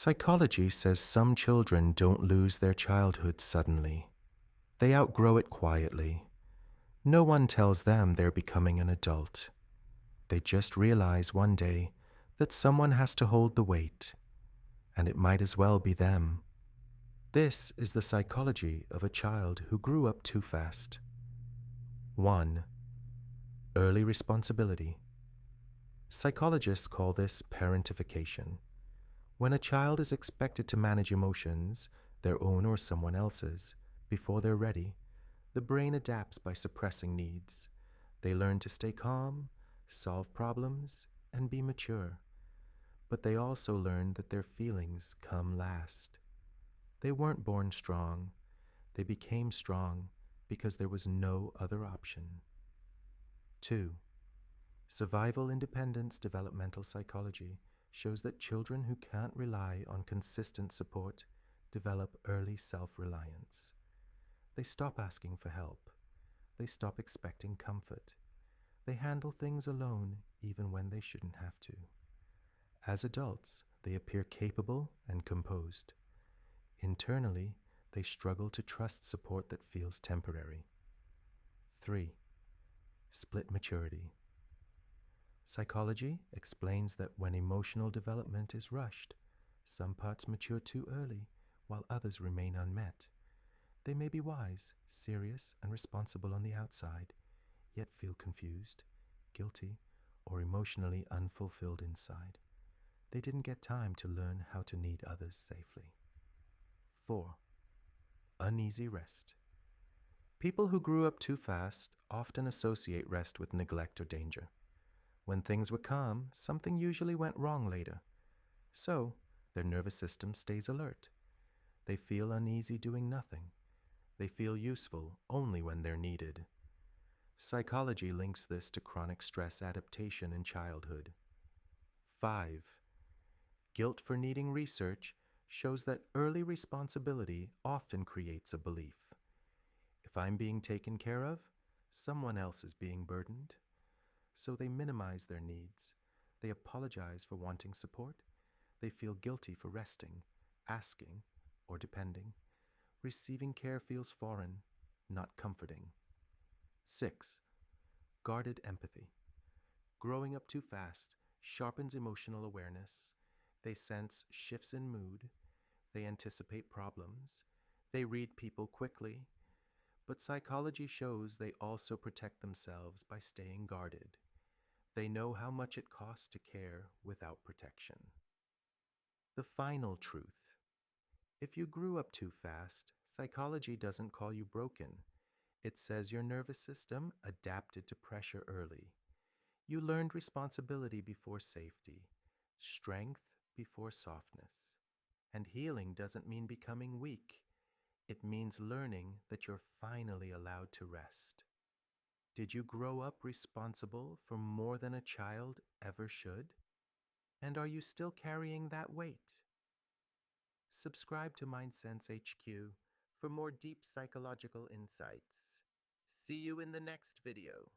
Psychology says some children don't lose their childhood suddenly. They outgrow it quietly. No one tells them they're becoming an adult. They just realize one day that someone has to hold the weight, and it might as well be them. This is the psychology of a child who grew up too fast. 1. Early responsibility. Psychologists call this parentification. When a child is expected to manage emotions, their own or someone else's, before they're ready, the brain adapts by suppressing needs. They learn to stay calm, solve problems, and be mature. But they also learn that their feelings come last. They weren't born strong. They became strong because there was no other option. 2. Survival independence developmental psychology shows that children who can't rely on consistent support develop early self-reliance. They stop asking for help. They stop expecting comfort. They handle things alone even when they shouldn't have to. As adults, they appear capable and composed. Internally, they struggle to trust support that feels temporary. 3. Split maturity. Psychology explains that when emotional development is rushed, some parts mature too early while others remain unmet. They may be wise, serious, and responsible on the outside, yet feel confused, guilty, or emotionally unfulfilled inside. They didn't get time to learn how to need others safely. 4. Uneasy rest. People who grew up too fast often associate rest with neglect or danger. When things were calm, something usually went wrong later. So, their nervous system stays alert. They feel uneasy doing nothing. They feel useful only when they're needed. Psychology links this to chronic stress adaptation in childhood. 5. Guilt for needing research shows that early responsibility often creates a belief. If I'm being taken care of, someone else is being burdened. So they minimize their needs. They apologize for wanting support. They feel guilty for resting, asking, or depending. Receiving care feels foreign, not comforting. 6. Guarded empathy. Growing up too fast sharpens emotional awareness. They sense shifts in mood. They anticipate problems. They read people quickly. But psychology shows they also protect themselves by staying guarded. They know how much it costs to care without protection. The final truth. If you grew up too fast, psychology doesn't call you broken. It says your nervous system adapted to pressure early. You learned responsibility before safety, strength before softness. And healing doesn't mean becoming weak. It means learning that you're finally allowed to rest. Did you grow up responsible for more than a child ever should? And are you still carrying that weight? Subscribe to MindSense HQ for more deep psychological insights. See you in the next video.